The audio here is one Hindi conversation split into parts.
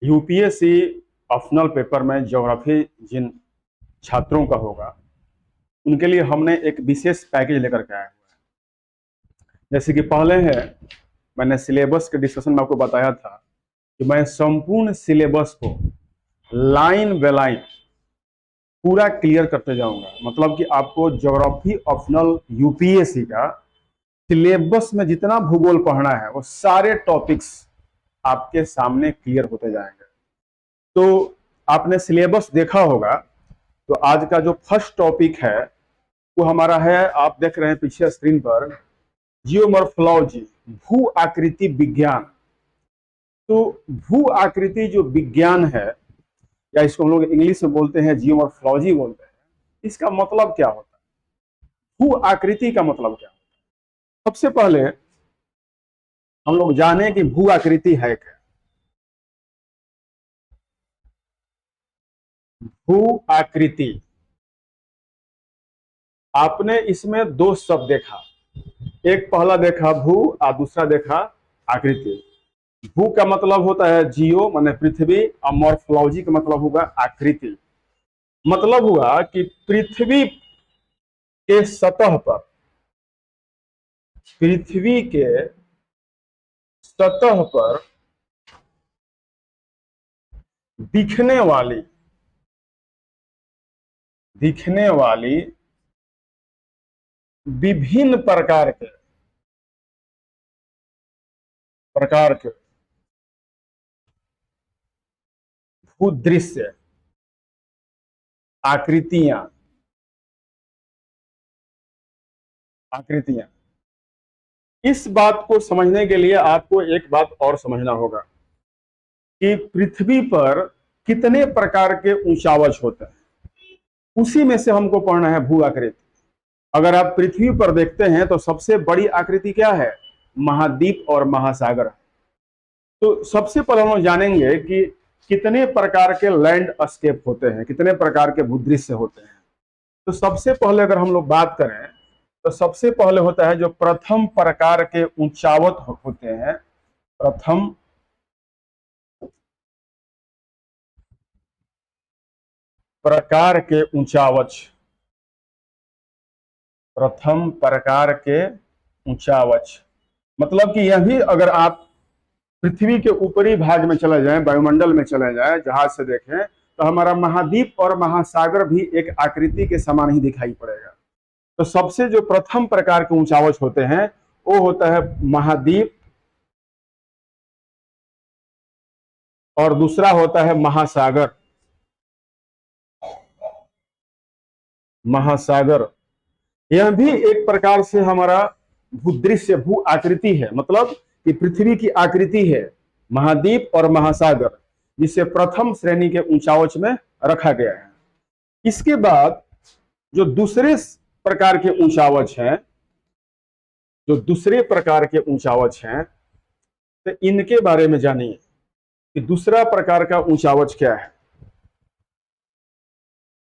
यूपीएससी ऑप्शनल पेपर में ज्योग्राफी जिन छात्रों का होगा उनके लिए हमने एक विशेष पैकेज लेकर के आया हुआ है। जैसे कि पहले है, मैंने सिलेबस के डिस्कशन में आपको बताया था कि मैं संपूर्ण सिलेबस को लाइन बाय लाइन पूरा क्लियर करते जाऊंगा। मतलब कि आपको ज्योग्राफी ऑप्शनल यूपीएससी का सिलेबस में जितना भूगोल पढ़ना है वो सारे टॉपिक्स आपके सामने क्लियर होते जाएंगे। तो आपने सिलेबस देखा होगा, तो आज का जो फर्स्ट टॉपिक है वो हमारा है, आप देख रहे हैं पीछे स्क्रीन पर, जियोमॉर्फोलॉजी, भू आकृति विज्ञान। तो भू आकृति जो विज्ञान है, या इसको हम लोग इंग्लिश में बोलते हैं जियोमॉर्फोलॉजी बोलते हैं, इसका मतलब क्या होता है, भू आकृति का मतलब क्या होता है। सबसे पहले हम लोग जाने कि भू आकृति है क्या। भू आकृति, आपने इसमें दो शब्द देखा, एक पहला देखा भू और दूसरा देखा आकृति। भू का मतलब होता है जियो माने पृथ्वी, और मॉर्फोलॉजी का मतलब होगा आकृति। मतलब हुआ कि पृथ्वी के सतह पर, पृथ्वी के सतह पर दिखने वाली विभिन्न प्रकार के भूदृश्य, आकृतियां इस बात को समझने के लिए आपको एक बात और समझना होगा कि पृथ्वी पर कितने प्रकार के ऊंचावच होते हैं, उसी में से हमको पढ़ना है भू आकृति। अगर आप पृथ्वी पर देखते हैं तो सबसे बड़ी आकृति क्या है, महाद्वीप और महासागर। तो सबसे पहले हम जानेंगे कि कितने प्रकार के लैंडस्केप होते हैं, कितने प्रकार के भूदृश्य होते हैं। तो सबसे पहले अगर हम लोग बात करें तो सबसे पहले होता है जो प्रथम प्रकार के ऊंचावत होते हैं, प्रथम प्रकार के ऊंचावच, प्रथम प्रकार के ऊंचावच। मतलब कि यह भी अगर आप पृथ्वी के ऊपरी भाग में चले जाएं, वायुमंडल में चले जाएं, जहाज से देखें, तो हमारा महाद्वीप और महासागर भी एक आकृति के समान ही दिखाई पड़ेगा। तो सबसे जो प्रथम प्रकार के ऊंचावच होते हैं वो होता है महाद्वीप, और दूसरा होता है महासागर। महासागर यह भी एक प्रकार से हमारा भूदृश्य, भू आकृति है। मतलब कि पृथ्वी की आकृति है महाद्वीप और महासागर, जिसे प्रथम श्रेणी के ऊंचावच में रखा गया है। इसके बाद जो दूसरे प्रकार के ऊंचावच हैं, तो इनके बारे में जानिए कि दूसरा प्रकार का ऊंचावच क्या है।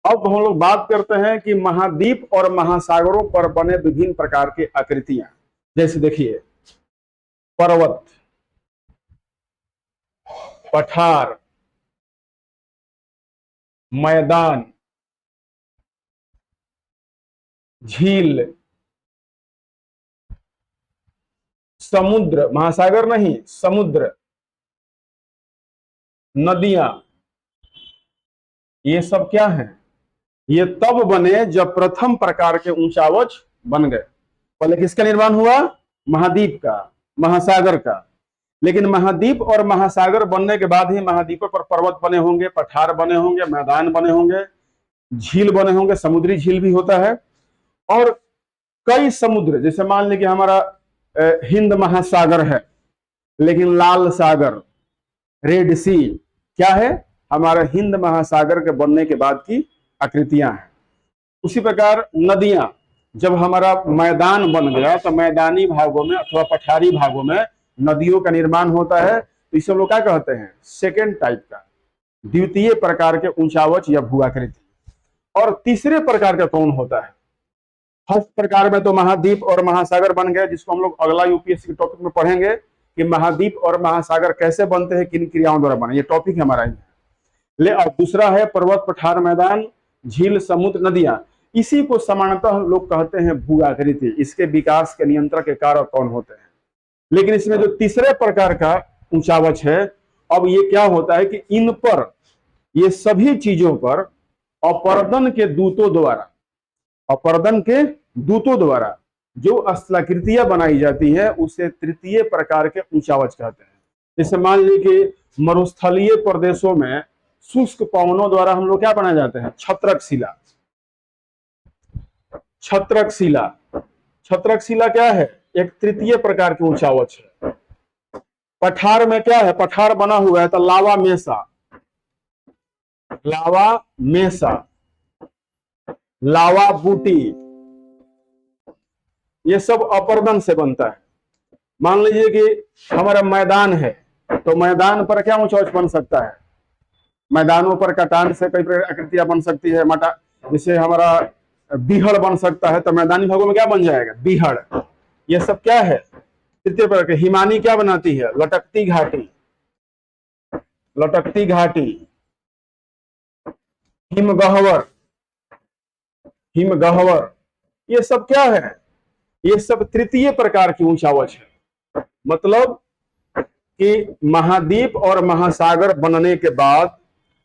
अब हम लोग बात करते हैं कि महाद्वीप और महासागरों पर बने विभिन्न प्रकार के आकृतियां। जैसे देखिए, पर्वत, पठार, मैदान, झील, समुद्र, महासागर नहीं समुद्र, नदियां, ये सब क्या है, ये तब बने जब प्रथम प्रकार के ऊंचावच बन गए। पहले किसका निर्माण हुआ, महाद्वीप का, महासागर का। लेकिन महाद्वीप और महासागर बनने के बाद ही महाद्वीपों पर पर्वत बने होंगे, पठार बने होंगे, मैदान बने होंगे, झील बने होंगे, समुद्री झील भी होता है। और कई समुद्र, जैसे मान लीजिए हमारा हिंद महासागर है, लेकिन लाल सागर, रेड सी क्या है, हमारा हिंद महासागर के बनने के बाद की आकृतियां हैं। उसी प्रकार नदियां, जब हमारा मैदान बन गया तो मैदानी भागों में अथवा पठारी भागों में नदियों का निर्माण होता है। तो इसे लोग क्या कहते हैं, सेकेंड टाइप का, द्वितीय प्रकार के ऊंचावच या भू आकृति। और तीसरे प्रकार का कौन होता है, फर्स्ट प्रकार में तो महाद्वीप और महासागर बन गए, जिसको हम लोग अगला यूपीएससी के टॉपिक में पढ़ेंगे कि महाद्वीप और महासागर कैसे बनते हैं, किन क्रियाओं द्वारा बने, ये टॉपिक हमारा ही है। ले और दूसरा है पर्वत, पठार, मैदान, झील, समुद्र, नदियां। इसी को सामान्यतः लोग कहते हैं भू आकृति। इसके विकास के नियंत्रक के कारक कौन होते हैं। लेकिन इसमें जो तीसरे प्रकार का ऊंचावच है, अब ये क्या होता है कि इन पर, ये सभी चीजों पर अपरदन के दूतों द्वारा, अपरदन के दूतों द्वारा जो स्थलाकृतियां बनाई जाती है उसे तृतीय प्रकार के ऊंचावच कहते हैं। जैसे मान लीजिए कि मरुस्थलीय प्रदेशों में शुष्क पवनों द्वारा हम लोग क्या बनाए जाते हैं, छत्रक शिला। छत्रक शिला, छत्रक शिला क्या है, एक तृतीय प्रकार की ऊंचावच है। पठार में क्या है, पठार बना हुआ है तो लावा मेसा, लावा मेसा, लावा बूटी, ये सब अपरदन से बनता है। मान लीजिए कि हमारा मैदान है तो मैदान पर क्या ऊंचावच बन सकता है, मैदानों पर कटान से कई आकृतियां बन सकती है। मटा जैसे हमारा बीहड़ बन सकता है तो मैदानी भागों में क्या बन जाएगा, बीहड़। ये सब क्या है, तृतीय प्रकार के। हिमानी क्या बनाती है, लटकती घाटी, लटकती घाटी, हिमगह्वर, हिमगह्वर, ये सब क्या है, ये सब तृतीय प्रकार की ऊंचावच है। मतलब कि महाद्वीप और महासागर बनने के बाद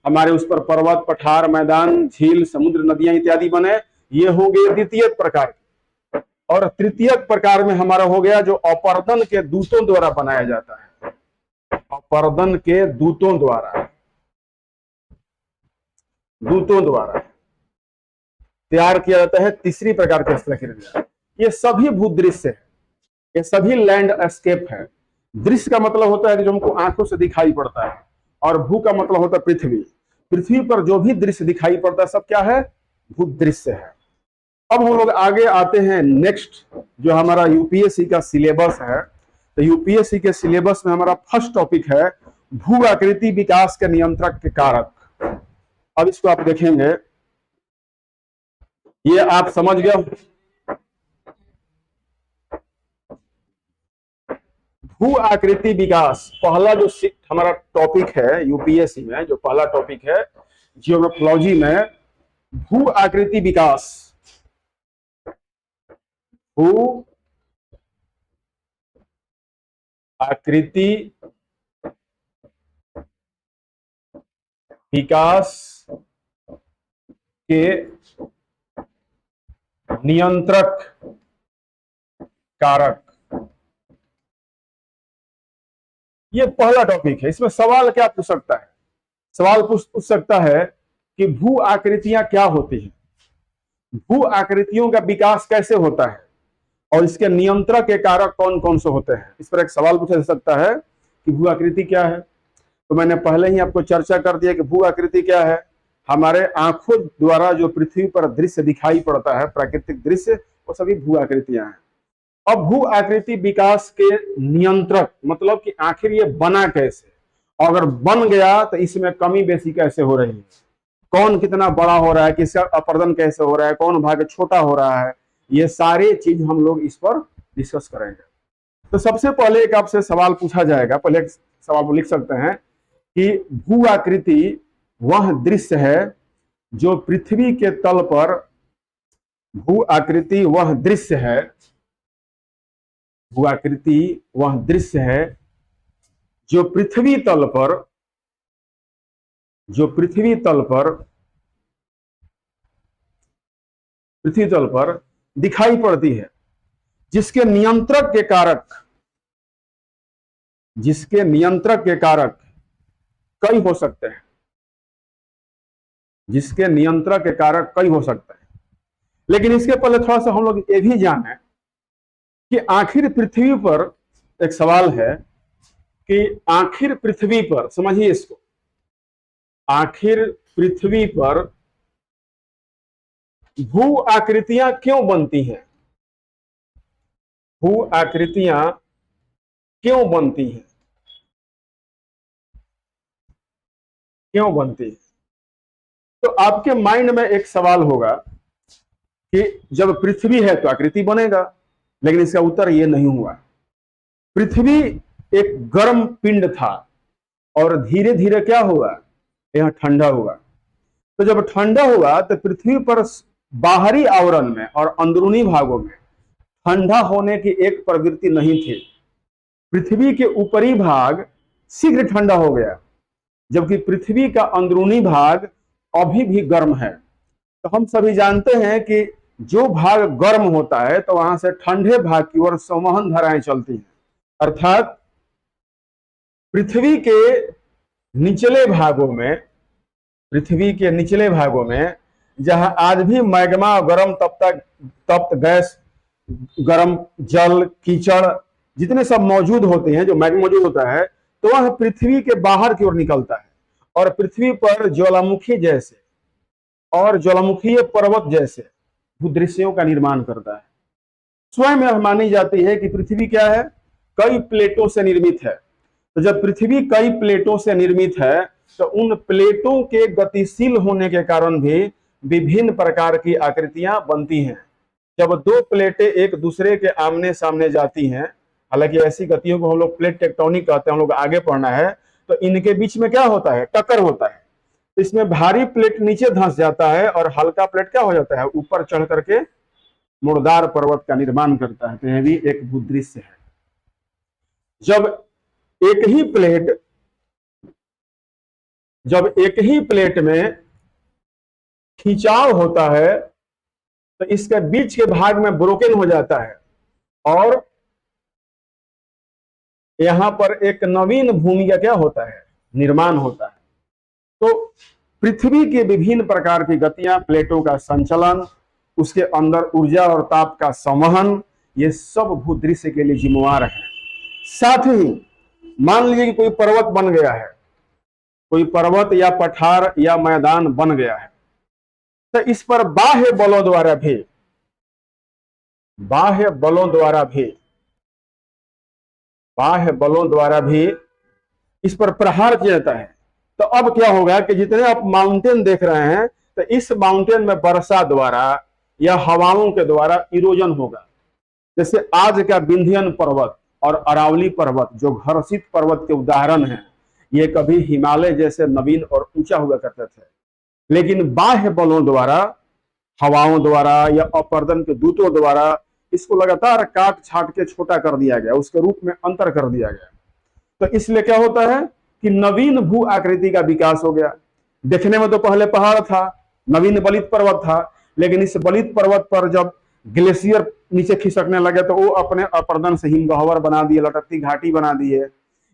हमारे उस पर पर्वत, पठार, मैदान, झील, समुद्र, नदियां इत्यादि बने, ये होंगे द्वितीय प्रकार के। और तृतीय प्रकार में हमारा हो गया जो अपरदन के दूतों द्वारा बनाया जाता है, अपरदन के दूतों द्वारा, दूतों द्वारा तैयार किया जाता है तीसरी प्रकार के स्थलाकृतियां। ये सभी भूदृश्य है, ये सभी लैंडस्केप है। दृश्य का मतलब होता है कि जो हमको आंखों से दिखाई पड़ता है, और भू का मतलब होता है पृथ्वी। पृथ्वी पर जो भी दृश्य दिखाई पड़ता है सब क्या है, भूदृश्य है। अब हम लोग आगे आते हैं नेक्स्ट, जो हमारा यूपीएससी का सिलेबस है। तो यूपीएससी के सिलेबस में हमारा फर्स्ट टॉपिक है भू आकृति विकास के नियंत्रक के कारक। अब इसको आप देखेंगे, ये आप समझ गए। भू आकृति विकास पहला जो हमारा टॉपिक है यूपीएससी में, जो पहला टॉपिक है जियोग्राफोलॉजी में, भू आकृति विकास, भू आकृति विकास के नियंत्रक कारक, ये पहला टॉपिक है। इसमें सवाल क्या पूछ सकता है, सवाल पूछ सकता है कि भू आकृतियां क्या होती हैं, भू आकृतियों का विकास कैसे होता है, और इसके नियंत्रक के कारक कौन कौन से होते हैं। इस पर एक सवाल पूछा जा सकता है कि भू आकृति क्या है। तो मैंने पहले ही आपको चर्चा कर दिया कि भू आकृति क्या है, हमारे आंखों द्वारा जो पृथ्वी पर दृश्य दिखाई पड़ता है, प्राकृतिक दृश्य, वो सभी भू आकृतियां हैं। अब भू आकृति विकास के नियंत्रक मतलब कि आखिर ये बना कैसे, अगर बन गया तो इसमें कमी बेसी कैसे हो रही है, कौन कितना बड़ा हो रहा है, किसका अपरदन कैसे हो रहा है, कौन भाग छोटा हो रहा है, ये सारे चीज हम लोग इस पर डिस्कस करेंगे। तो सबसे पहले एक आपसे सवाल पूछा जाएगा, पहले एक सवाल को लिख सकते हैं कि भू आकृति वह दृश्य है जो पृथ्वी के तल पर, भू आकृति वह दृश्य है, भू आकृति वह दृश्य है जो पृथ्वी तल पर, जो पृथ्वी तल पर, पृथ्वी तल पर दिखाई पड़ती है, जिसके नियंत्रक के कारक, जिसके नियंत्रक के कारक कई हो सकते हैं, जिसके नियंत्रक के कारक कई हो सकते हैं। लेकिन इसके पहले थोड़ा सा हम लोग ये भी जाने कि आखिर पृथ्वी पर, एक सवाल है कि आखिर पृथ्वी पर, समझिए इसको, आखिर पृथ्वी पर भू आकृतियां क्यों बनती हैं, भू आकृतियां क्यों बनती हैं, क्यों बनती है। तो आपके माइंड में एक सवाल होगा कि जब पृथ्वी है तो आकृति बनेगा, लेकिन इसका उत्तर ये नहीं हुआ। पृथ्वी एक गर्म पिंड था और धीरे धीरे क्या हुआ, यह ठंडा हुआ। तो जब ठंडा हुआ तो पृथ्वी पर बाहरी आवरण में और अंदरूनी भागों में ठंडा होने की एक प्रवृत्ति नहीं थी। पृथ्वी के ऊपरी भाग शीघ्र ठंडा हो गया, जबकि पृथ्वी का अंदरूनी भाग अभी भी गर्म है। तो हम सभी जानते हैं कि जो भाग गर्म होता है तो वहां से ठंडे भाग की ओर संवहन धाराएं चलती हैं, अर्थात पृथ्वी के निचले भागों में, पृथ्वी के निचले भागों में जहां आज भी मैग्मा, गर्म तप्त गैस, गर्म जल, कीचड़ जितने सब मौजूद होते हैं, जो मैग्मा मौजूद होता है, तो वह पृथ्वी के बाहर की ओर निकलता है और पृथ्वी पर ज्वालामुखी जैसे और ज्वालामुखीय पर्वत जैसे भूदृश्यों का निर्माण करता है। स्वयं यह मानी जाती है कि पृथ्वी क्या है, कई प्लेटों से निर्मित है। तो जब पृथ्वी कई प्लेटों से निर्मित है तो उन प्लेटों के गतिशील होने के कारण भी विभिन्न प्रकार की आकृतियां बनती हैं। जब दो प्लेटें एक दूसरे के आमने सामने जाती हैं, हालांकि ऐसी गतियों को हम लोग प्लेट टेक्टोनिक कहते हैं, हम लोग आगे पढ़ना है, तो इनके बीच में क्या होता है, टक्कर होता है। तो इसमें भारी प्लेट नीचे धंस जाता है और हल्का प्लेट क्या हो जाता है, ऊपर चढ़ करके मुर्दार पर्वत का निर्माण करता है। तो यह भी एक भूदृश्य है। जब एक ही प्लेट जब एक ही प्लेट में खिंचाव होता है तो इसके बीच के भाग में ब्रोकन हो जाता है और यहां पर एक नवीन भूमि का क्या होता है, निर्माण होता है। तो पृथ्वी के विभिन्न प्रकार की गतियां, प्लेटों का संचलन, उसके अंदर ऊर्जा और ताप का संवहन, ये सब भूदृश्य के लिए जिम्मेवार है। साथ ही मान लीजिए कि कोई पर्वत बन गया है, कोई पर्वत या पठार या मैदान बन गया है, तो इस पर बाह्य बलों द्वारा भी इस पर प्रहार किया जाता है। तो अब क्या होगा कि जितने आप माउंटेन देख रहे हैं, तो इस माउंटेन में वर्षा द्वारा या हवाओं के द्वारा इरोजन होगा। जैसे आज का विंध्यन पर्वत और अरावली पर्वत जो घर्षित पर्वत के उदाहरण हैं, ये कभी हिमालय जैसे नवीन और ऊंचा हुआ करते थे, लेकिन बाह्य बलों द्वारा, हवाओं द्वारा या अपर्दन के दूतों द्वारा इसको लगातार काट छाट के छोटा कर दिया गया, उसके रूप में अंतर कर दिया गया। तो इसलिए क्या होता है कि नवीन भू आकृति का विकास हो गया। देखने में तो पहले पहाड़ था, नवीन बलित पर्वत था, लेकिन इस बलित पर्वत पर जब ग्लेशियर नीचे खिसकने लगे तो वो अपने अपर्दन से हिमगह्वर बना दिए, लटकती घाटी बना दिए,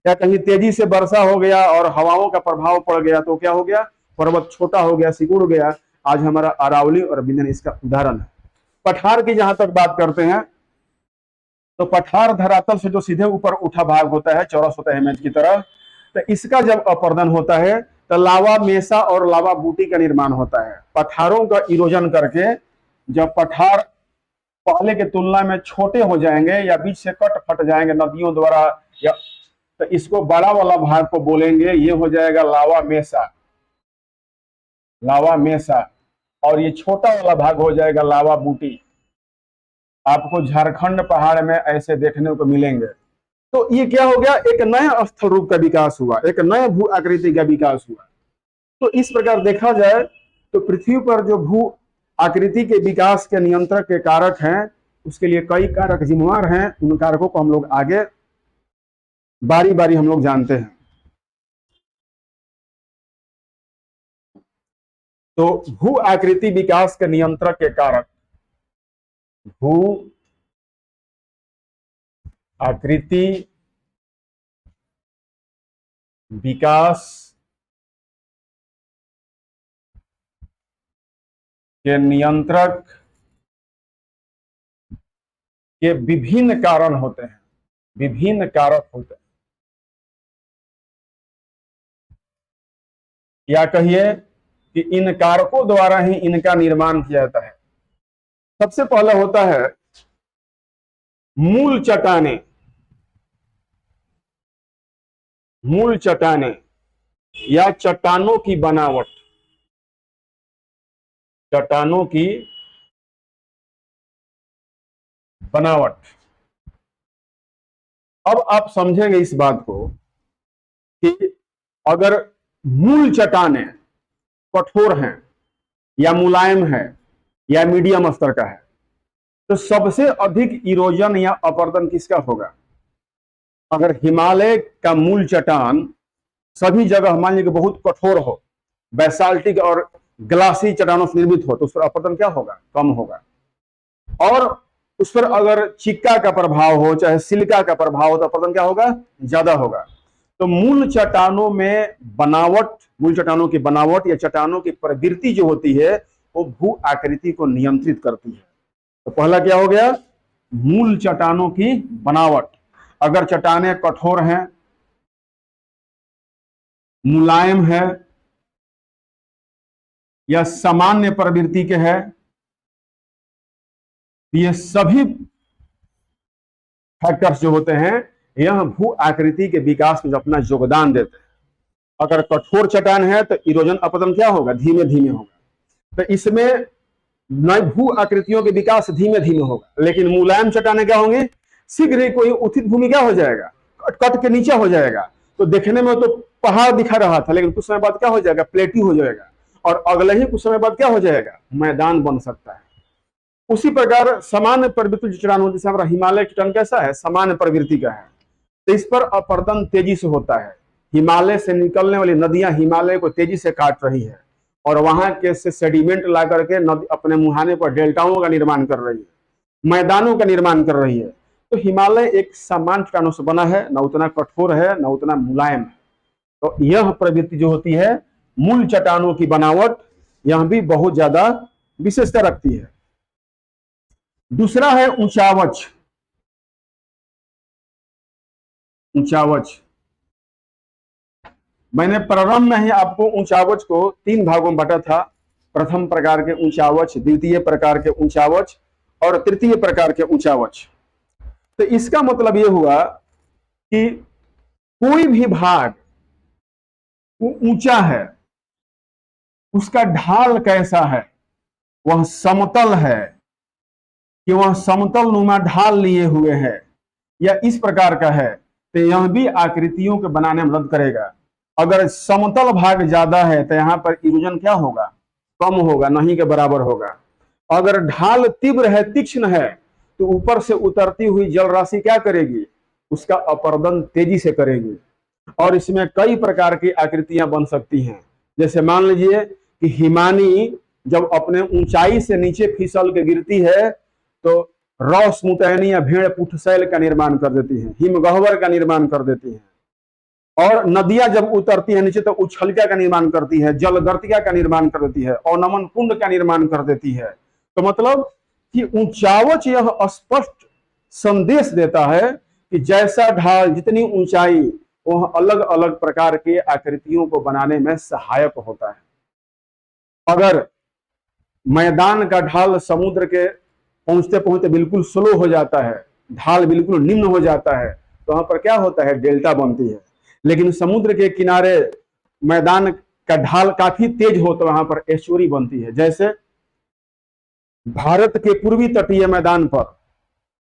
या कहीं तेजी से वर्षा हो गया और हवाओं का प्रभाव पड़ गया तो क्या हो गया, पर्वत छोटा हो गया, सिकुड़ गया। आज हमारा अरावली और विंध्यन इसका उदाहरण है। पठार की जहां तक बात करते हैं तो पठार धरातल से जो सीधे ऊपर उठा भाग होता है, चौरस होता है इमेज की तरह, तो इसका जब अपर्दन होता है तो लावा मेसा और लावा बूटी का निर्माण होता है। पठारों का इरोजन करके जब पठार पहले के तुलना में छोटे हो जाएंगे या बीच से कट फट जाएंगे नदियों द्वारा, या तो इसको बड़ा वाला भाग को बोलेंगे, ये हो जाएगा लावा मेसा, और ये छोटा वाला भाग हो जाएगा लावा बूटी। आपको झारखंड पहाड़ में ऐसे देखने को मिलेंगे। तो ये क्या हो गया, एक नया स्थल रूप का विकास हुआ, एक नए भू आकृति का विकास हुआ। तो इस प्रकार देखा जाए तो पृथ्वी पर जो भू आकृति के विकास के नियंत्रक के कारक हैं, उसके लिए कई कारक जिम्मेवार हैं। उन कारकों को हम लोग आगे बारी बारी हम लोग जानते हैं। तो भू आकृति विकास के नियंत्रक के कारक, भू आकृति विकास के नियंत्रक के विभिन्न कारण होते हैं, विभिन्न कारक होते हैं, या कहिए कि इन कारकों द्वारा ही इनका निर्माण किया जाता है। सबसे पहले होता है मूल चट्टाने, मूल चट्टाने या चट्टानों की बनावट, चट्टानों की बनावट। अब आप समझेंगे इस बात को कि अगर मूल चट्टानें कठोर हैं या मुलायम है या मीडियम स्तर का है, तो सबसे अधिक इरोजन या अपरदन किसका होगा? अगर हिमालय का मूल चट्टान सभी जगह मान लीजिए बहुत कठोर हो, बैसाल्टिक और ग्लासी चट्टानों से निर्मित हो, तो उस पर अपरदन क्या होगा? कम होगा। और उस पर अगर चिक्का का प्रभाव हो, चाहे सिलिका का प्रभाव हो, तो अपरदन क्या होगा? ज्यादा होगा। तो मूल चट्टानों में बनावट, मूल चट्टानों की बनावट या चट्टानों की प्रवृत्ति जो होती है वो भू आकृति को नियंत्रित करती है। तो पहला क्या हो गया? मूल चट्टानों की बनावट। अगर चट्टानें कठोर हैं, मुलायम है या सामान्य प्रवृत्ति के है, ये सभी फैक्टर्स जो होते हैं यह भू आकृति के विकास में अपना योगदान देते हैं। अगर कठोर चट्टान है तो इरोजन अपतन क्या होगा? धीमे धीमे होगा। तो इसमें नई भू आकृतियों के विकास धीमे धीमे होगा। लेकिन मुलायम चट्टानें क्या होंगे? शीघ्र ही कोई उचित भूमि क्या हो जाएगा? कट के नीचे हो जाएगा। तो देखने में तो पहाड़ दिखा रहा था, लेकिन कुछ समय बाद क्या हो जाएगा? प्लेटी हो जाएगा। और अगले ही कुछ समय बाद क्या हो जाएगा? मैदान बन सकता है। उसी प्रकार सामान्य प्रवृत्ति चट्टान होती है, हमारा हिमालय चट्टान कैसा है? सामान्य प्रवृत्ति का है, तो इस पर अपरदन तेजी से होता है। हिमालय से निकलने वाली नदियां हिमालय को तेजी से काट रही है और वहां के से सेडिमेंट ला करके नदी अपने मुहाने पर डेल्टाओं का निर्माण कर रही है, मैदानों का निर्माण कर रही है। तो हिमालय एक सामान्य चट्टानों से बना है, ना उतना कठोर है ना उतना मुलायम है। तो यह प्रवृत्ति जो होती है मूल चट्टानों की बनावट, यह भी बहुत ज्यादा विशेषता रखती है। दूसरा है ऊंचावच। ऊंचावच मैंने प्रारंभ में ही आपको ऊंचावच को 3 भागों में बांटा था। प्रथम प्रकार के ऊंचावच, द्वितीय प्रकार के ऊंचावच और तृतीय प्रकार के ऊंचावच। तो इसका मतलब यह हुआ कि कोई भी भाग वो ऊंचा है, उसका ढाल कैसा है? वह समतल है कि वह समतल नुमा ढाल लिए हुए है या इस प्रकार का है, तो यह भी आकृतियों के बनाने में मदद करेगा। अगर समतल भाग ज्यादा है तो यहां पर इरोजन क्या होगा? कम होगा, नहीं के बराबर होगा। अगर ढाल तीव्र है, तीक्ष्ण है, तो ऊपर से उतरती हुई जल राशि क्या करेगी? उसका अपरदन तेजी से करेगी। और इसमें कई प्रकार की आकृतियां बन सकती हैं। जैसे मान लीजिए कि हिमानी जब अपने ऊंचाई से नीचे फिसल के गिरती है तो रॉस मुतैनी या भेड़ पुठशैल का निर्माण कर देती है, हिमगह्वर का निर्माण कर देती है। और नदियां जब उतरती है नीचे तो उछलिका का निर्माण करती है, जलगर्तिका का निर्माण कर देती है, अवनमन कुंड का निर्माण कर देती है। तो मतलब कि ऊंचावच यह स्पष्ट संदेश देता है कि जैसा ढाल, जितनी ऊंचाई, वह अलग अलग प्रकार के आकृतियों को बनाने में सहायक होता है। अगर मैदान का ढाल समुद्र के पहुंचते पहुंचते बिल्कुल स्लो हो जाता है, ढाल बिल्कुल निम्न हो जाता है, तो वहां पर क्या होता है? डेल्टा बनती है। लेकिन समुद्र के किनारे मैदान का ढाल काफी तेज हो तो वहां पर एस्चुरी बनती है। जैसे भारत के पूर्वी तटीय मैदान पर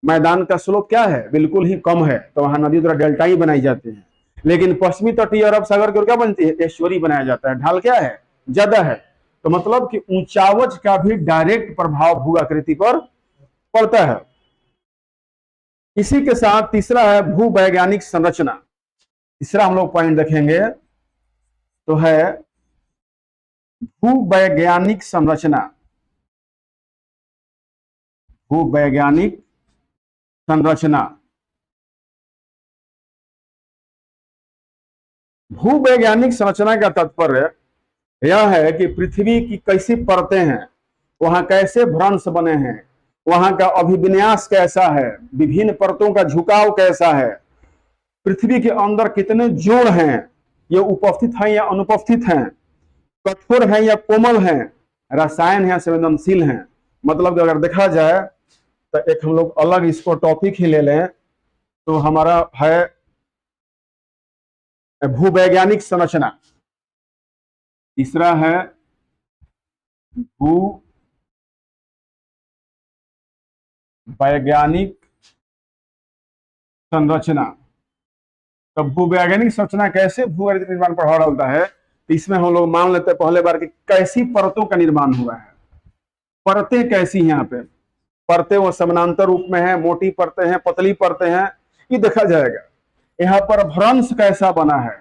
मैदान का स्लोप क्या है? बिल्कुल ही कम है, तो वहां नदी द्वारा डेल्टा ही बनाई जाती है। लेकिन पश्चिमी तटीय अरब सागर की ओर क्या बनती है? एस्चुरी बनाया जाता है, ढाल क्या है? ज्यादा है। तो मतलब कि ऊंचावच का भी डायरेक्ट प्रभाव भू आकृति पर पड़ता है। इसी के साथ तीसरा है भू वैज्ञानिक संरचना। तीसरा हम लोग पॉइंट देखेंगे तो है भू वैज्ञानिक संरचना। भू वैज्ञानिक संरचना। भू वैज्ञानिक संरचना का तात्पर्य यह है कि पृथ्वी की कैसी परतें हैं, वहां कैसे भ्रंश बने हैं, वहां का अभिविन्यास कैसा है, विभिन्न परतों का झुकाव कैसा है, पृथ्वी के अंदर कितने जोड़ हैं, ये उपस्थित हैं या अनुपस्थित हैं, कठोर हैं या कोमल हैं, रसायन है या संवेदनशील हैं। मतलब अगर देखा जाए तो एक हम लोग अलग इसको टॉपिक ही ले लें तो हमारा है भूवैज्ञानिक संरचना। तीसरा है भू वैज्ञानिक संरचना। तो भूवैज्ञानिक संरचना कैसे भूगर्भ निर्माण पर प्रभाव डालता है, तो इसमें हम लोग मान लेते हैं पहले बार कि कैसी परतों का निर्माण हुआ है। परतें कैसी हैं, यहाँ पे परतें वो समानांतर रूप में है, मोटी परतें हैं, पतली परतें हैं, ये देखा जाएगा। यहाँ पर भ्रंश कैसा बना है,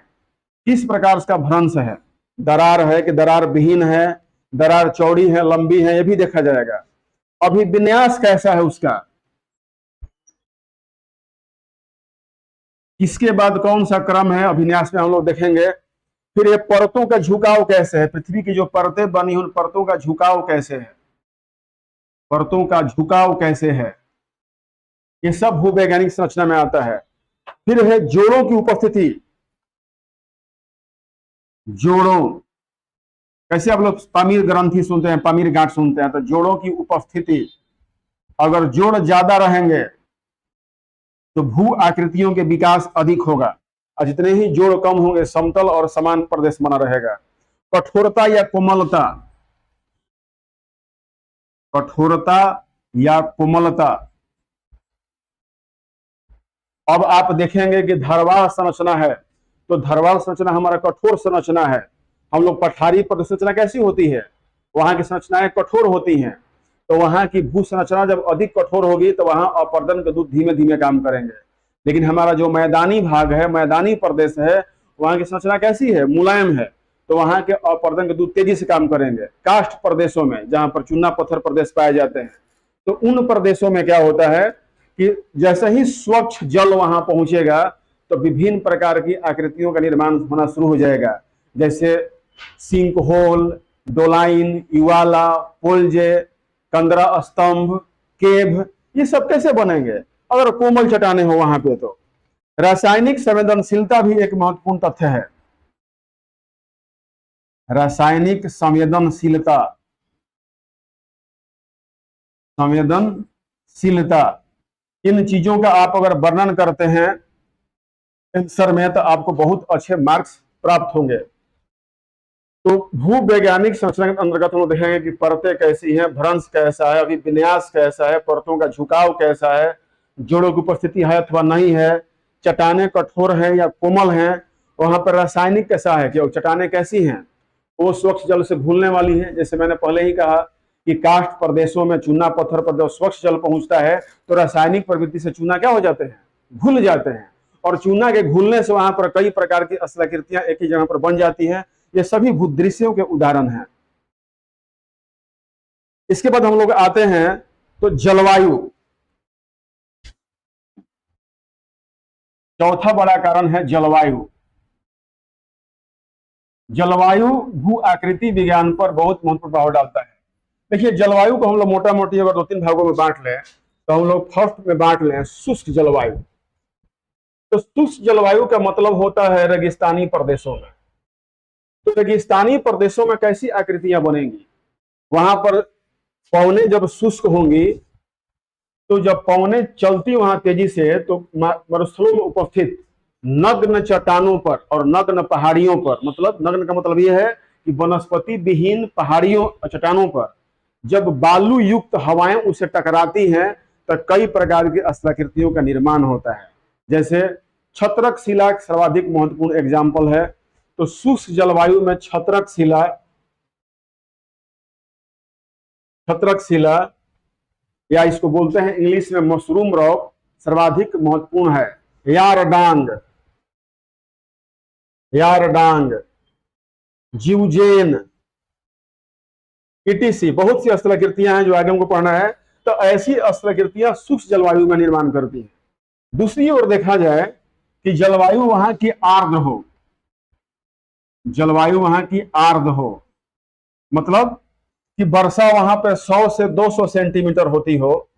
किस प्रकार का भ्रंश है, दरार है कि दरार विहीन है, दरार चौड़ी है लंबी है, ये भी देखा जाएगा। अभिविन्यास कैसा है उसका, इसके बाद कौन सा क्रम है अभिन्यास में हम लोग देखेंगे। फिर ये परतों का झुकाव कैसे है, पृथ्वी की जो परतें बनी उन परतों का झुकाव कैसे है, परतों का झुकाव कैसे है, ये सब भूवैज्ञानिक संरचना में आता है। फिर है जोड़ों की उपस्थिति, जोड़ों कैसे, आप लोग पामीर ग्रंथि सुनते हैं, पामीर गांठ सुनते हैं, तो जोड़ों की उपस्थिति, अगर जोड़ ज्यादा रहेंगे तो भू आकृतियों के विकास अधिक होगा, और जितने ही जोड़ कम होंगे समतल और समान प्रदेश बना रहेगा। कठोरता या कोमलता, कठोरता या कोमलता, अब आप देखेंगे कि धरवाह संरचना है, तो धरवाह संरचना हमारा कठोर संरचना है। हम लोग पठारी पर संरचना कैसी होती है, वहां की संरचनाएं कठोर होती हैं, तो वहां की भू संरचना जब अधिक कठोर होगी तो वहां अपर्दन के दूत धीमे धीमे काम करेंगे। लेकिन हमारा जो मैदानी भाग है, मैदानी प्रदेश है, वहां की संरचना कैसी है, मुलायम है, तो वहां के अपर्दन के दूत तेजी से काम करेंगे। काष्ठ प्रदेशों में जहां पर चूना पत्थर प्रदेश पाए जाते हैं, तो उन प्रदेशों में क्या होता है कि जैसे ही स्वच्छ जल वहां पहुंचेगा तो विभिन्न प्रकार की आकृतियों का निर्माण होना शुरू हो जाएगा, जैसे सिंक होल, डोलाइन, युवाला, पोलजे, कंदरा स्तंभ, केव, ये सब कैसे बनेंगे अगर कोमल चट्टाने हो वहां पे। तो रासायनिक संवेदनशीलता भी एक महत्वपूर्ण तथ्य है। रासायनिक संवेदनशीलता, संवेदनशीलता, इन चीजों का आप अगर वर्णन करते हैं आंसर में तो आपको बहुत अच्छे मार्क्स प्राप्त होंगे। तो भूवैज्ञानिक संरचना के अंतर्गत हम लोग देखेंगे कि परतें कैसी हैं, भ्रंश कैसा है, अभिविन्यास कैसा है, परतों का झुकाव कैसा है, जोड़ों की उपस्थिति है अथवा नहीं है, चट्टाने कठोर हैं या कोमल हैं, वहां पर रासायनिक कैसा है कि चट्टाने कैसी हैं, वो स्वच्छ जल से घुलने वाली हैं। जैसे मैंने पहले ही कहा कि काष्ठ प्रदेशों में चूना पत्थर पर जब स्वच्छ जल पहुंचता है तो रासायनिक प्रवृत्ति से चूना क्या हो जाते हैं, घुल जाते हैं, और चूना के घुलने से वहां पर कई प्रकार की स्थलाकृतियां एक ही जगह पर बन जाती हैं। ये सभी भूदृश्यों के उदाहरण हैं। इसके बाद हम लोग आते हैं तो जलवायु, चौथा बड़ा कारण है जलवायु। जलवायु भू आकृति विज्ञान पर बहुत महत्वपूर्ण प्रभाव डालता है। देखिए जलवायु को हम लोग मोटा मोटी अगर दो तीन भागों में बांट लें तो हम लोग फर्स्ट में बांट लें शुष्क जलवायु। तो शुष्क जलवायु का मतलब होता है रेगिस्तानी प्रदेशों में। तो रेगिस्तानी प्रदेशों में कैसी आकृतियां बनेंगी, वहां पर पवनें जब शुष्क होंगी तो जब पवनें चलती वहां तेजी से तो मरुस्थलों में उपस्थित नग्न चट्टानों पर और नग्न पहाड़ियों पर, मतलब नग्न का मतलब यह है कि वनस्पति विहीन पहाड़ियों चट्टानों पर जब बालू युक्त हवाएं उसे टकराती हैं तो कई प्रकार की स्थलाकृतियों का निर्माण होता है। जैसे छत्रक शिला सर्वाधिक महत्वपूर्ण एग्जाम्पल है। तो शुष्क जलवायु में छत्रक शिला, छत्रक शिला या इसको बोलते हैं इंग्लिश में मशरूम रॉक सर्वाधिक महत्वपूर्ण है। यारडांग, यारडांग, जिवजेन, ईटीसी, बहुत सी स्थलाकृतियां हैं जो आगे हमको पढ़ना है। तो ऐसी स्थलाकृतियां शुष्क जलवायु में निर्माण करती हैं। दूसरी ओर देखा जाए कि जलवायु वहां की आर्द्र हो, जलवायु वहां की आर्द्र हो, मतलब कि वर्षा वहां पर 100 से 200 सेंटीमीटर होती हो,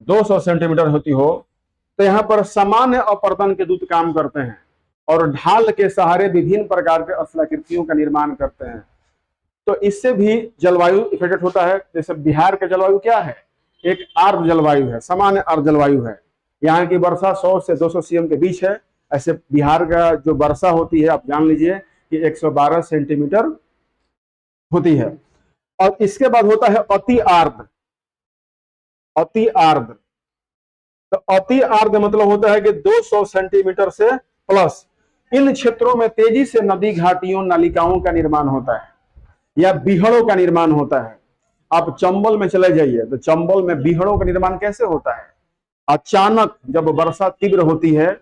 200 सेंटीमीटर होती हो, तो यहां पर सामान्य अपर्दन के दूत काम करते हैं और ढाल के सहारे विभिन्न प्रकार के स्थलाकृतियों का निर्माण करते हैं। तो इससे भी जलवायु इफेक्ट होता है। जैसे बिहार का जलवायु क्या है, एक आर्द्र जलवायु है, सामान्य आर्द्र जलवायु है। यहाँ की वर्षा 100 से 200 सीएम के बीच है। ऐसे बिहार का जो वर्षा होती है आप जान लीजिए कि 112 सेंटीमीटर होती है। और इसके बाद होता है अति आर्द्र, अति आर्द्र, तो अति आर्द्र मतलब होता है कि 200 सेंटीमीटर से प्लस। इन क्षेत्रों में तेजी से नदी, घाटियों, नलिकाओं का निर्माण होता है या बीहड़ों का निर्माण होता है। आप चंबल में चले जाइए तो चंबल में बीहड़ों का निर्माण कैसे होता है? अचानक जब वर्षा तीव्र होती है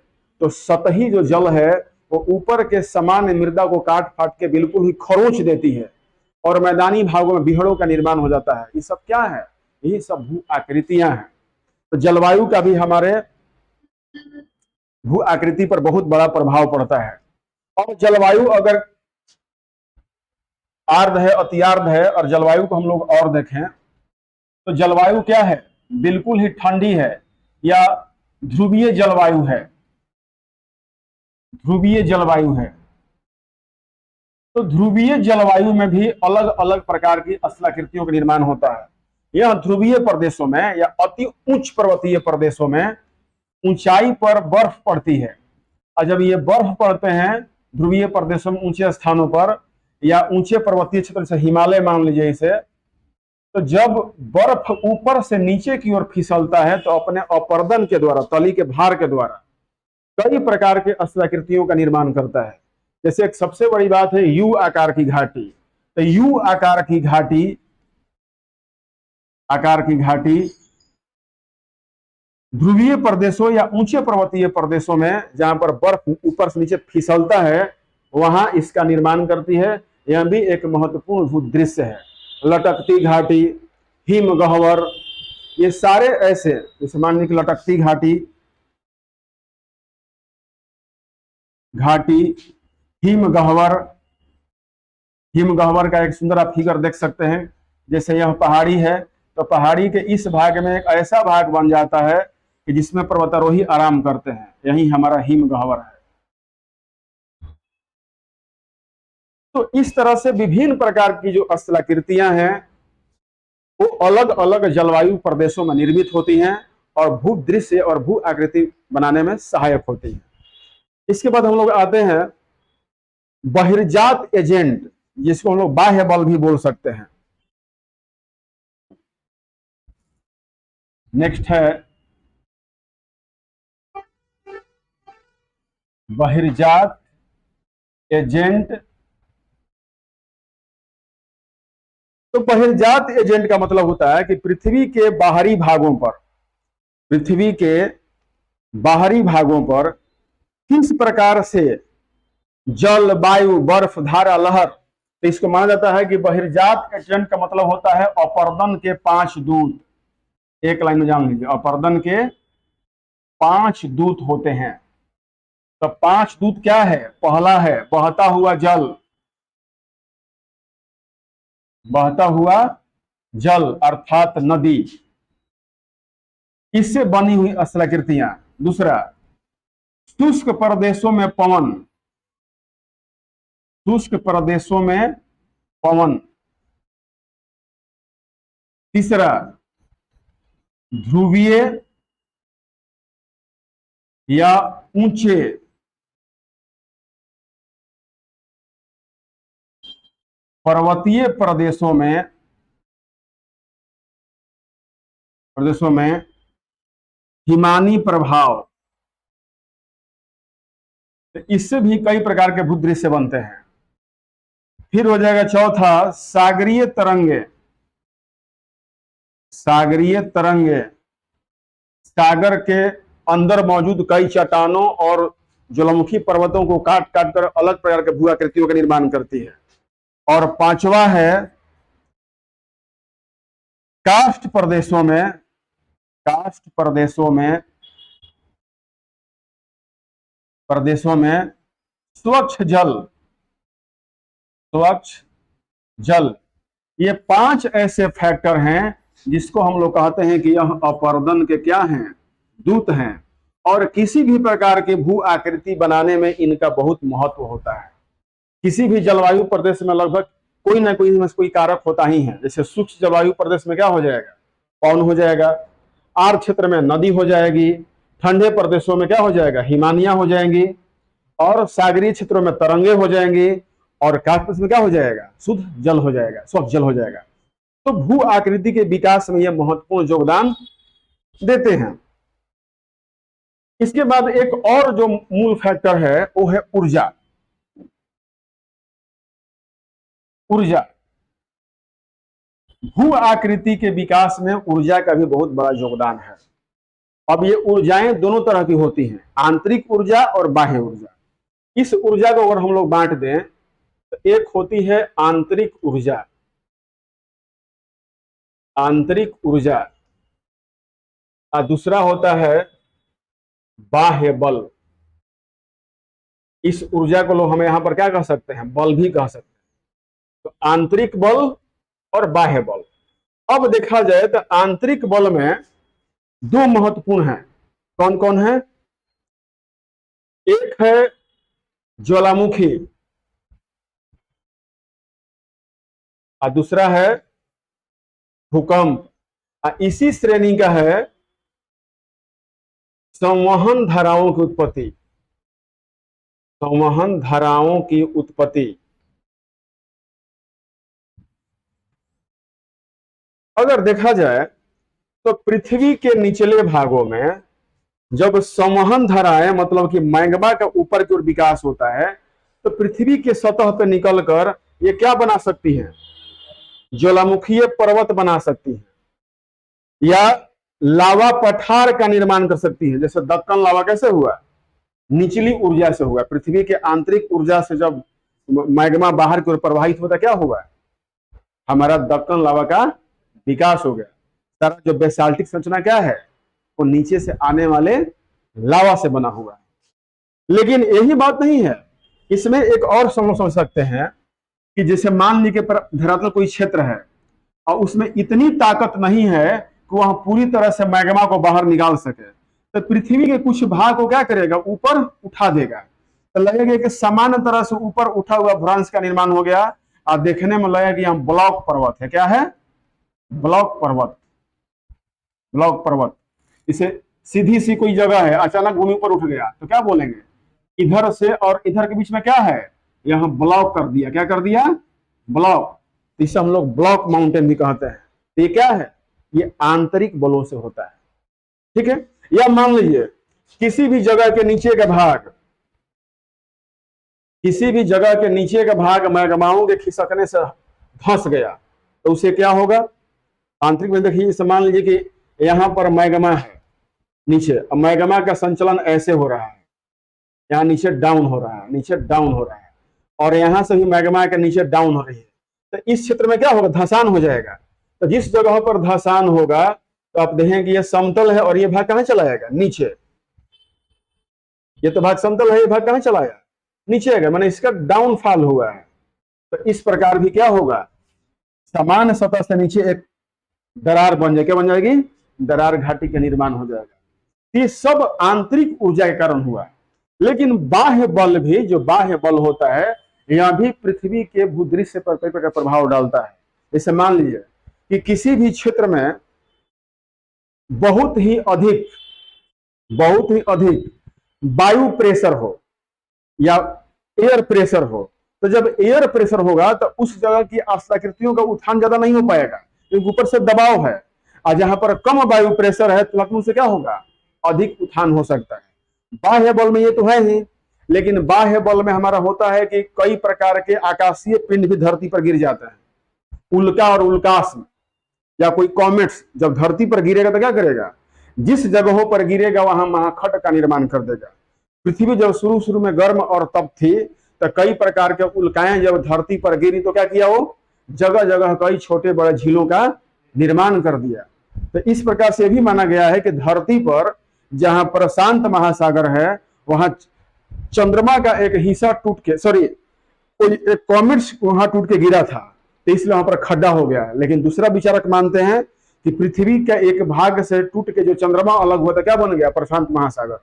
तो सतही जो जल है वो ऊपर के सामान्य मृदा को काट फाट के बिल्कुल ही खरोंच देती है और मैदानी भागों में बीहड़ों का निर्माण हो जाता है। ये सब क्या है? यही सब भू आकृतियां हैं। तो जलवायु का भी हमारे भू आकृति पर बहुत बड़ा प्रभाव पड़ता है। और जलवायु अगर आर्द्र है, अतिआर्द्र है, और जलवायु को हम लोग और देखें तो जलवायु क्या है? बिल्कुल ही ठंडी है या ध्रुवीय जलवायु है। ध्रुवीय जलवायु है। तो ध्रुवीय जलवायु में भी अलग अलग प्रकार की स्थलाकृतियों का निर्माण होता है। यह ध्रुवीय प्रदेशों में या अति उच्च पर्वतीय प्रदेशों में ऊंचाई पर बर्फ पड़ती है। और जब ये बर्फ पड़ते हैं ध्रुवीय प्रदेशों में ऊंचे स्थानों पर या ऊंचे पर्वतीय क्षेत्र से हिमालय मान लीजिए इसे, तो जब बर्फ ऊपर से नीचे की ओर फिसलता है तो अपने अपर्दन के द्वारा, तली के भार के द्वारा कई प्रकार के स्थलाकृतियों का निर्माण करता है। जैसे एक सबसे बड़ी बात है यू आकार की घाटी। तो यू आकार की घाटी ध्रुवीय प्रदेशों या ऊंचे पर्वतीय प्रदेशों में जहां पर बर्फ ऊपर से नीचे फिसलता है वहां इसका निर्माण करती है। यह भी एक महत्वपूर्ण भूदृश्य है। लटकती घाटी, हिमगह्वर, ये सारे ऐसे, जैसे मान लीजिए लटकती घाटी, हिमगह्वर का एक सुंदर आप फिगर देख सकते हैं। जैसे यह पहाड़ी है तो पहाड़ी के इस भाग में एक ऐसा भाग बन जाता है कि जिसमें पर्वतारोही आराम करते हैं, यही हमारा हिमगह्वर है। तो इस तरह से विभिन्न प्रकार की जो स्थलाकृतियां हैं वो अलग अलग जलवायु प्रदेशों में निर्मित होती हैं और भू दृश्य और भू आकृति बनाने में सहायक होती हैं। इसके बाद हम लोग आते हैं बहिर्जात एजेंट, जिसको हम लोग बाह्य बल भी बोल सकते हैं। नेक्स्ट है बहिर्जात एजेंट। तो बहिर्जात एजेंट का मतलब होता है कि पृथ्वी के बाहरी भागों पर किस प्रकार से जल, वायु, बर्फ, धारा, लहर, तो इसको माना जाता है कि बहिर्जात एजेंट का मतलब होता है अपर्दन के 5 दूत। एक लाइन में जान लीजिए, अपर्दन के 5 दूत होते हैं। तो 5 दूत क्या है? पहला है बहता हुआ जल अर्थात नदी, इससे बनी हुई स्थलाकृतियां। दूसरा, शुष्क प्रदेशों में पवन। तीसरा, ध्रुवीय या ऊंचे पर्वतीय प्रदेशों में हिमानी प्रभाव। तो इससे भी कई प्रकार के भूदृश्य बनते हैं। फिर हो जाएगा चौथा, सागरीय तरंगे। सागर के अंदर मौजूद कई चट्टानों और ज्वालामुखी पर्वतों को काट काट कर अलग प्रकार के भू आकृतियों का निर्माण करती है। और पांचवा है काष्ठ प्रदेशों में स्वच्छ जल। ये 5 ऐसे फैक्टर हैं जिसको हम लोग कहते हैं कि यह अपर्दन के क्या हैं? दूत हैं। और किसी भी प्रकार के भू आकृति बनाने में इनका बहुत महत्व होता है। किसी भी जलवायु प्रदेश में लगभग कोई ना कोई इसमें कोई कारक होता ही है। जैसे शुष्क जलवायु प्रदेश में क्या हो जाएगा? पवन हो जाएगा। आर्द्र क्षेत्र में नदी हो जाएगी। ठंडे प्रदेशों में क्या हो जाएगा? हिमानियां हो जाएंगी। और सागरीय क्षेत्रों में तरंगे हो जाएंगी। और काष्ठ में क्या हो जाएगा? शुद्ध जल हो जाएगा, स्वच्छ जल हो जाएगा। तो भू आकृति के विकास में यह महत्वपूर्ण योगदान देते हैं। इसके बाद एक और जो मूल फैक्टर है वो है ऊर्जा। ऊर्जा, भू आकृति के विकास में ऊर्जा का भी बहुत बड़ा योगदान है। अब ये ऊर्जाएं दोनों तरह की होती हैं, आंतरिक ऊर्जा और बाह्य ऊर्जा। इस ऊर्जा को अगर हम लोग बांट दें तो एक होती है आंतरिक ऊर्जा, आंतरिक ऊर्जा, और दूसरा होता है बाह्य बल। इस ऊर्जा को लोग हमें यहां पर क्या कह सकते हैं, बल भी कह सकते हैं। तो आंतरिक बल और बाह्य बल। अब देखा जाए तो आंतरिक बल में दो महत्वपूर्ण हैं। कौन कौन है? एक है ज्वालामुखी और दूसरा है भूकंप। और इसी श्रेणी का है संवहन धाराओं की उत्पत्ति। संवहन धाराओं की उत्पत्ति। अगर देखा जाए तो पृथ्वी के निचले भागों में जब संवहन धाराएं मतलब कि मैग्मा का ऊपर की ओर विकास होता है तो पृथ्वी के सतह पर निकलकर ये क्या बना सकती है, ज्वालामुखीय पर्वत बना सकती है, या लावा पठार का निर्माण कर सकती है। जैसे दक्कन लावा कैसे हुआ, निचली ऊर्जा से हुआ। पृथ्वी के आंतरिक ऊर्जा से जब मैग्मा बाहर की ओर प्रवाहित होता क्या हुआ, हमारा दक्कन लावा का विकास हो गया। सारा जो बेसाल्टिक संरचना क्या है, वो नीचे से आने वाले लावा से बना हुआ है। लेकिन यही बात नहीं है, इसमें एक और समझ सकते हैं कि जैसे मान लीजिए धरातल कोई क्षेत्र है और उसमें इतनी ताकत नहीं है कि वह पूरी तरह से मैग्मा को बाहर निकाल सके, तो पृथ्वी के कुछ भाग को क्या करेगा, ऊपर उठा देगा। तो लगेगा कि सामान्य तरह से ऊपर उठा हुआ भ्रंश का निर्माण हो गया और देखने में लगेगा कि यहाँ ब्लॉक पर्वत है। क्या है? ब्लॉक पर्वत। ब्लॉक पर्वत। इसे सीधी सी कोई जगह है, अचानक भूमि पर उठ गया तो क्या बोलेंगे, इधर से और इधर के बीच में क्या है, यहां ब्लॉक कर दिया। क्या कर दिया? ब्लॉक। इसे हम लोग ब्लॉक माउंटेन भी कहते हैं। ये क्या है? ये आंतरिक बलों से होता है। ठीक है। या मान लीजिए किसी भी जगह के नीचे का भाग, किसी भी जगह के नीचे का भाग मैग्माओं के खिसकने से धंस गया तो उसे क्या होगा, आंतरिक में देखिए, इसे मान लीजिए कि यहां पर मैग्मा है नीचे, अब मैग्मा का संचलन ऐसे हो रहा है, यहाँ नीचे डाउन हो रहा है, नीचे डाउन हो रहा है, और यहां से भी मैग्मा के नीचे डाउन हो रही है। तो इस क्षेत्र में क्या होगा, धंसान हो जाएगा। तो जिस जगह पर धंसान होगा तो आप देखेंगे कि यह समतल है और ये भाग कहां चला जाएगा, नीचे। ये तो भाग समतल है, ये भाग कहां चला गया, नीचे आएगा, मैंने इसका डाउनफॉल हुआ है। तो इस प्रकार भी क्या होगा, समान सतह से नीचे एक दरार बन जाएगी। क्या बन जाएगी? दरार घाटी का निर्माण हो जाएगा। ये सब आंतरिक ऊर्जा के कारण हुआ। लेकिन बाह्य बल भी, जो बाह्य बल होता है, यह भी पृथ्वी के भूदृश्य पर कई प्रकार प्रभाव डालता है। जैसे मान लीजिए कि किसी भी क्षेत्र में बहुत ही अधिक, बहुत ही अधिक वायु प्रेशर हो या एयर प्रेशर हो, तो जब एयर प्रेशर होगा तो उस जगह की आकृतियों का उत्थान ज्यादा नहीं हो पाएगा क्योंकि ऊपर से दबाव है। और जहां पर कम वायु प्रेशर है तो से क्या होगा, अधिक उत्थान हो सकता है। बाह्य बल में ये तो है ही, लेकिन बाह्य बल में हमारा होता है कि कई प्रकार के आकाशीय पिंड भी धरती पर गिर जाते हैं। उल्का और उल्काश या कोई कॉमेट्स जब धरती पर गिरेगा तो क्या करेगा, जिस जगहों पर गिरेगा वहां महाखंड का निर्माण कर देगा। पृथ्वी जब शुरू शुरू में गर्म और तप थी तो कई प्रकार के उल्काएं जब धरती पर गिरी तो क्या किया, वो जगह जगह कई छोटे बड़े झीलों का निर्माण कर दिया। तो इस प्रकार से भी माना गया है कि धरती पर जहां प्रशांत महासागर है वहां चंद्रमा का एक हिस्सा टूट के, सॉरी, कोई एक कॉमेट्स वहां टूट के गिरा था तो इसलिए वहां पर खड्डा हो गया है। लेकिन दूसरा विचारक मानते हैं कि पृथ्वी का एक भाग से टूट के जो चंद्रमा अलग हुआ था क्या बन गया, प्रशांत महासागर।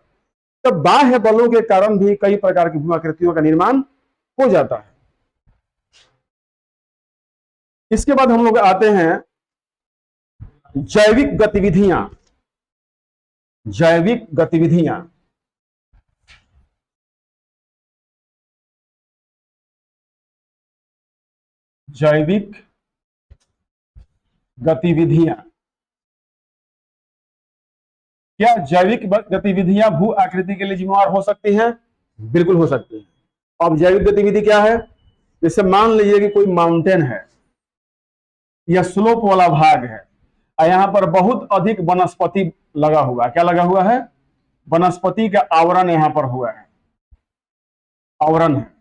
तो बाह्य बलों के कारण भी कई प्रकार की भूआकृतियों का निर्माण हो जाता है। इसके बाद हम लोग आते हैं जैविक गतिविधियां। जैविक गतिविधियां, जैविक गतिविधियां। क्या जैविक गतिविधियां भू आकृति के लिए जिम्मेवार हो सकती हैं? बिल्कुल हो सकती हैं। अब जैविक गतिविधि क्या है? जैसे मान लीजिए कि कोई माउंटेन है या स्लोप वाला भाग है और यहाँ पर बहुत अधिक वनस्पति लगा हुआ है। क्या लगा हुआ है? वनस्पति का आवरण यहाँ पर हुआ है, आवरण है।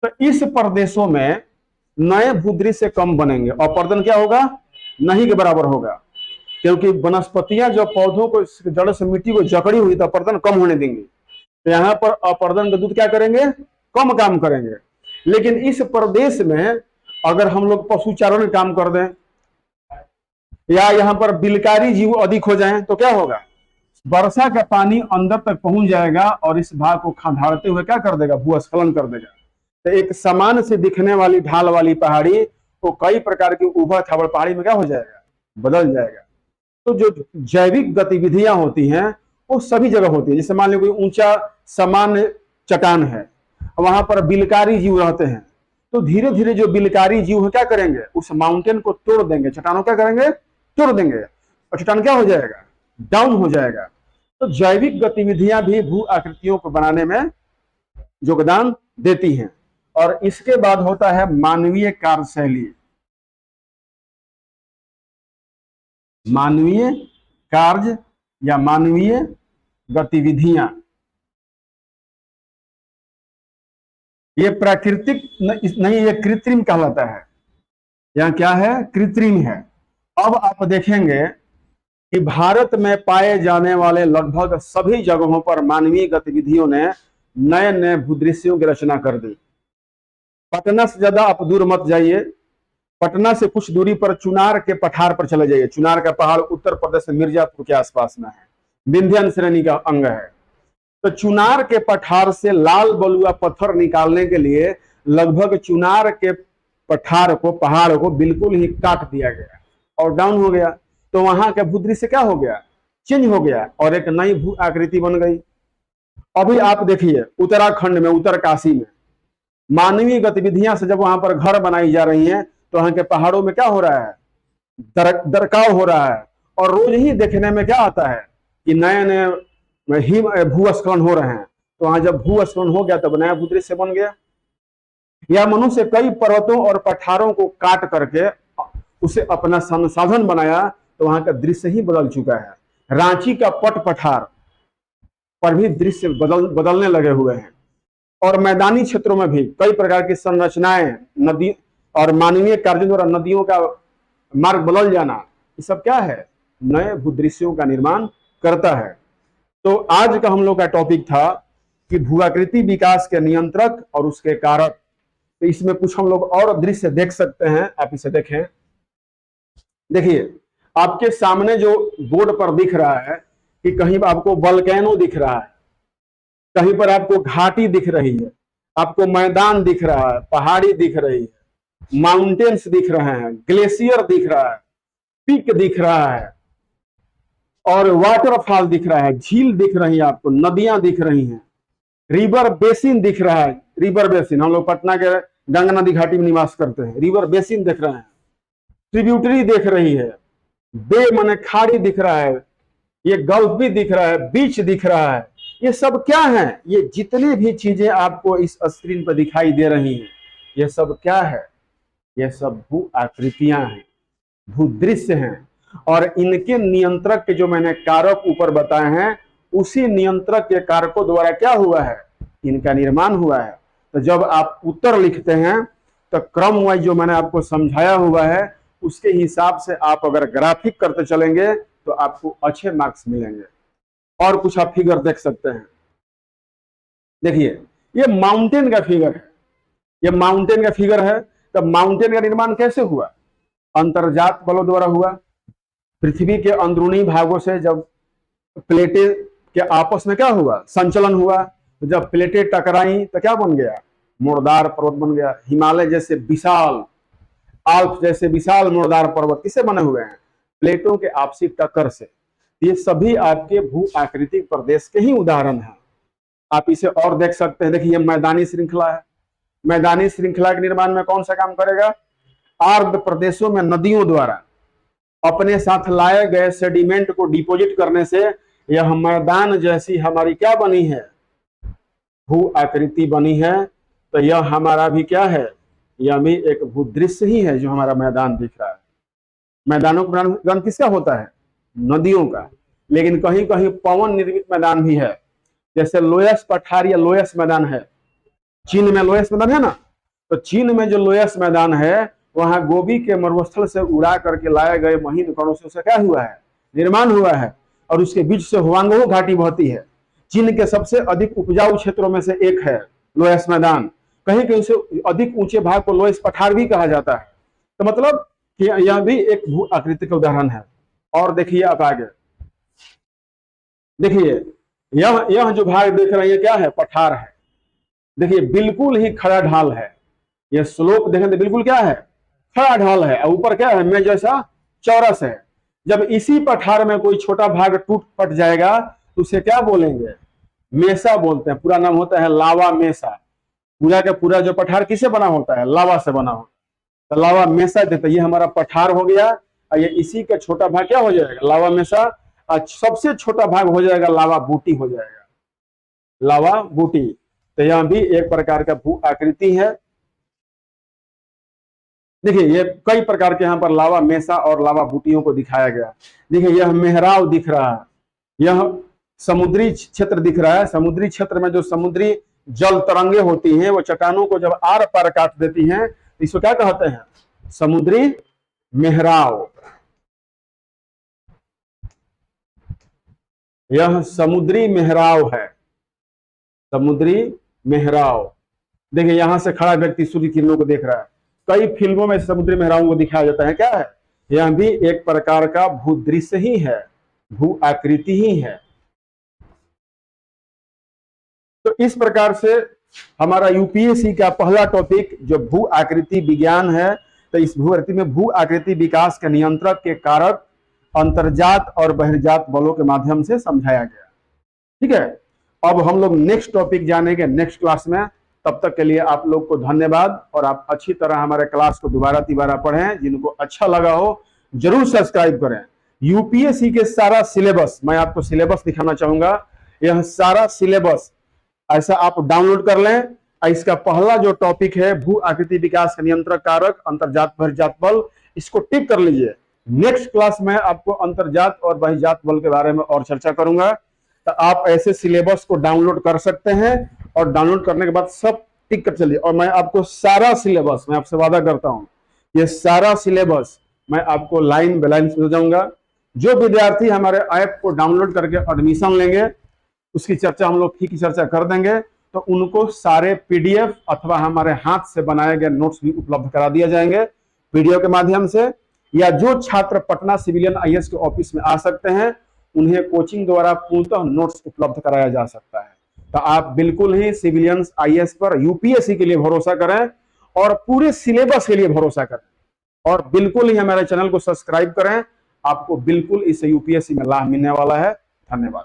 तो इस प्रदेशों में नए भूदृश्य कम बनेंगे और अपरदन क्या होगा? नहीं के बराबर होगा, क्योंकि वनस्पतियां जो पौधों को जड़ से मिट्टी को जकड़ी हुई तो अपरदन कम होने देंगे। तो यहाँ पर अपरदन के दूत क्या करेंगे? कम काम करेंगे। लेकिन इस प्रदेश में अगर हम लोग पशु चारण काम कर दें या यहाँ पर बिलकारी जीव अधिक हो जाएं तो क्या होगा? वर्षा का पानी अंदर तक पहुंच जाएगा और इस भाग को खंडारते हुए क्या कर देगा? भूस्खलन कर देगा। तो एक समान से दिखने वाली ढाल वाली पहाड़ी को कई प्रकार की उबड़ खाबड़ पहाड़ी में क्या हो जाएगा? बदल जाएगा। तो जो जैविक गतिविधियां होती हैं वो सभी जगह होती है। जैसे मान लीजिए कोई ऊंचा सामान्य चट्टान है, वहां पर बिलकारी जीव रहते हैं, तो धीरे धीरे जो बिलकारी जीव है क्या करेंगे? उस माउंटेन को तोड़ देंगे, चट्टानों क्या करेंगे? तोड़ देंगे और चट्टान क्या हो जाएगा? डाउन हो जाएगा। तो जैविक गतिविधियां भी भू आकृतियों को बनाने में योगदान देती हैं। और इसके बाद होता है मानवीय कार्यशैली। मानवीय कार्य या मानवीय गतिविधियां, ये प्राकृतिक नहीं, ये कृत्रिम कहलाता है। यहां क्या है? कृत्रिम है। अब आप देखेंगे कि भारत में पाए जाने वाले लगभग सभी जगहों पर मानवीय गतिविधियों ने नए नए भूदृश्यों की रचना कर दी। पटना से ज्यादा आप दूर मत जाइए, पटना से कुछ दूरी पर चुनार के पठार पर चले जाइए। चुनार का पहाड़ उत्तर प्रदेश में मिर्जापुर के आसपास में है, विंध्याचल श्रेणी का अंग है। तो चुनार के पठार से लाल बलुआ पत्थर निकालने के लिए लगभग चुनार के पठार को, पहाड़ को बिल्कुल ही काट दिया गया और डाउन हो गया। तो वहां का भूदृश्य क्या हो गया? चेंज हो गया और एक नई भू आकृति बन गई। अभी आप देखिए उत्तराखंड में, उत्तरकाशी में मानवीय गतिविधियां से जब वहां पर घर बनाई जा रही हैं तो वहां के पहाड़ों में क्या हो रहा है? दरकाव हो रहा है। और रोज ही देखने में क्या आता है कि नए नए हिम भूस्खलन हो रहे हैं। तो वहां जब भूस्खलन हो गया तब नया भूदृश्य बन गया। या मनुष्य कई पर्वतों और पठारों को काट करके उसे अपना संसाधन बनाया तो वहां का दृश्य ही बदल चुका है। रांची का पट पठार पर भी दृश्य बदलने लगे हुए हैं। और मैदानी क्षेत्रों में भी कई प्रकार की संरचनाएं, नदी और मानवीय कार्यों द्वारा नदियों का मार्ग बदल जाना, ये सब क्या है? नए भूदृश्यों का निर्माण करता है। तो आज का हम लोग का टॉपिक था कि भूआकृति विकास के नियंत्रक और उसके कारक। तो इसमें कुछ हम लोग और दृश्य देख सकते हैं, आप इसे देखें। देखिए आपके सामने जो बोर्ड पर दिख रहा है कि कहीं आपको वोल्केनो दिख रहा है, कहीं पर आपको घाटी दिख रही है, आपको मैदान दिख रहा है, पहाड़ी दिख रही है, माउंटेन्स दिख रहे हैं, ग्लेशियर दिख रहा है, पीक दिख रहा है और वाटरफॉल दिख रहा है, झील दिख रही है, आपको नदियां दिख रही हैं, रिवर बेसिन दिख रहा है। रिवर बेसिन, हम लोग पटना के गंगा नदी घाटी में निवास करते हैं, रिवर बेसिन दिख रहे हैं, ट्रिब्यूटरी दिख रही है, बे माने खाड़ी दिख रहा है, ये गल्फ भी दिख रहा है, बीच दिख रहा है। ये सब क्या है? ये जितनी भी चीजें आपको इस स्क्रीन पर दिखाई दे रही हैं, ये सब क्या है? ये सब भू आकृतियां हैं, भूदृश्य हैं। और इनके नियंत्रक के जो मैंने कारक ऊपर बताए हैं, उसी नियंत्रक के कारकों द्वारा क्या हुआ है? इनका निर्माण हुआ है। तो जब आप उत्तर लिखते हैं तो क्रम वाइज जो मैंने आपको समझाया हुआ है उसके हिसाब से आप अगर ग्राफिक करते चलेंगे तो आपको अच्छे मार्क्स मिलेंगे। और कुछ आप फिगर देख सकते हैं। देखिए ये माउंटेन का फिगर है, ये माउंटेन का फिगर है। तब माउंटेन का निर्माण कैसे हुआ? अंतर्जात बलों द्वारा हुआ। पृथ्वी के अंदरूनी भागों से जब प्लेटें के आपस में क्या हुआ? संचलन हुआ। तो जब प्लेटें टकराई तो क्या बन गया? मुर्दार पर्वत बन गया। हिमालय जैसे विशाल, आल्प्स जैसे विशाल मुर्दार पर्वत किससे बने हुए हैं? प्लेटों के आपसी टक्कर से। ये सभी आपके भू आकृतिक प्रदेश के ही उदाहरण हैं। आप इसे और देख सकते हैं। देखिए मैदानी श्रृंखला है। मैदानी श्रृंखला के निर्माण में कौन सा काम करेगा? आर्द्र प्रदेशों में नदियों द्वारा अपने साथ लाए गए सेडिमेंट को डिपोजिट करने से यह मैदान जैसी हमारी क्या बनी है, भू आकृति बनी है। तो यह हमारा भी क्या है, यह भी एक भूदृश्य ही है जो हमारा मैदान दिख रहा है। मैदानों का वर्णन किसका होता है, नदियों का, लेकिन कहीं कहीं पवन निर्मित मैदान भी है, जैसे लोयस पठार या लोयस मैदान है। चीन में लोयस मैदान है ना, तो चीन में जो लोयस मैदान है वहां गोभी के मरुस्थल से उड़ा करके लाए गए महीन कणों से उसका क्या हुआ है, निर्माण हुआ है, और उसके बीच से हुआंगहो घाटी बहती है। चीन के सबसे अधिक उपजाऊ क्षेत्रों में से एक है लोयस मैदान। कहीं कहीं से अधिक ऊंचे भाग को लोयस पठार भी कहा जाता है। तो मतलब कि यह भी एक भू आकृति का उदाहरण है। और देखिए आप आगे देखिए, यह जो भाग देख रहे हैं क्या है, पठार है। देखिए बिल्कुल ही खड़ा ढाल है, यह स्लोप देखें तो बिल्कुल क्या है, खड़ा ढाल है, और ऊपर क्या है, मैं जैसा चौरस है। जब इसी पठार में कोई छोटा भाग टूट फट जाएगा तो उसे क्या बोलेंगे, मेसा बोलते हैं। पूरा नाम होता है लावा मेसा। पूरा का पूरा जो पठार किसे बना होता है, लावा से बना होता है, तो लावा मेसा देते। ये हमारा पठार हो गया, और ये इसी का छोटा भाग क्या हो जाएगा, लावा मेसा, और सबसे छोटा भाग हो जाएगा लावा बूटी हो जाएगा, लावा बूटी। तो यह भी एक प्रकार का भू आकृति है। देखिए ये कई प्रकार के यहाँ पर लावा मेसा और लावा बूटियों को दिखाया गया। देखिए यह मेहराव दिख रहा है, यह समुद्री क्षेत्र दिख रहा है। समुद्री क्षेत्र में जो समुद्री जल तरंगे होती हैं वो चट्टानों को जब आर पार काट देती हैं, इसको क्या कहते हैं, समुद्री मेहराव। यह समुद्री मेहराव है, समुद्री मेहराव। देखिए यहां से खड़ा व्यक्ति सूर्य किरणों को देख रहा है। कई फिल्मों में समुद्री मेहरावों को दिखाया जाता है। क्या है, यह भी एक प्रकार का भूदृश्य ही है, भू आकृति ही है। तो इस प्रकार से हमारा यूपीएससी का पहला टॉपिक जो भू आकृति विज्ञान है, तो इस भू आकृति में भू आकृति विकास के नियंत्रक के कारक अंतर्जात और बहिर्जात बलों के माध्यम से समझाया गया। ठीक है, अब हम लोग नेक्स्ट टॉपिक जानेंगे नेक्स्ट क्लास में। तब तक के लिए आप लोग को धन्यवाद, और आप अच्छी तरह हमारे क्लास को दोबारा तिबारा पढ़ें। जिनको अच्छा लगा हो जरूर सब्सक्राइब करें। यूपीएससी के सारा सिलेबस, मैं आपको सिलेबस दिखाना चाहूंगा। यह सारा सिलेबस ऐसा आप डाउनलोड कर लें। इसका पहला जो टॉपिक है भू आकृति विकास का नियंत्रक कारक अंतर्जात बहिर्जात बल, इसको टिक कर लीजिए। नेक्स्ट क्लास में आपको अंतर्जात और बहिर्जात बल के बारे में और चर्चा करूंगा। तो आप ऐसे सिलेबस को डाउनलोड कर सकते हैं, और डाउनलोड करने के बाद सब टिक कर चलिए। और मैं आपको सारा सिलेबस, मैं आपसे वादा करता हूं, ये सारा सिलेबस मैं आपको लाइन बाय लाइन समझाऊंगा। जो विद्यार्थी हमारे ऐप को डाउनलोड करके एडमिशन लेंगे उसकी चर्चा हम लोग की चर्चा कर देंगे। तो उनको सारे पीडीएफ अथवा हमारे हाथ से बनाए गए नोट्स भी उपलब्ध करा दिए जाएंगे वीडियो के माध्यम से। या जो छात्र पटना सिविलियन आईएएस के ऑफिस में आ सकते हैं उन्हें कोचिंग द्वारा पूर्णतः नोट्स उपलब्ध कराया जा सकता है। तो आप बिल्कुल ही सिविलियंस आईएएस पर यूपीएससी के लिए भरोसा करें, और पूरे सिलेबस के लिए भरोसा करें, और बिल्कुल ही हमारे चैनल को सब्सक्राइब करें। आपको बिल्कुल इस यूपीएससी में लाभ मिलने वाला है। धन्यवाद।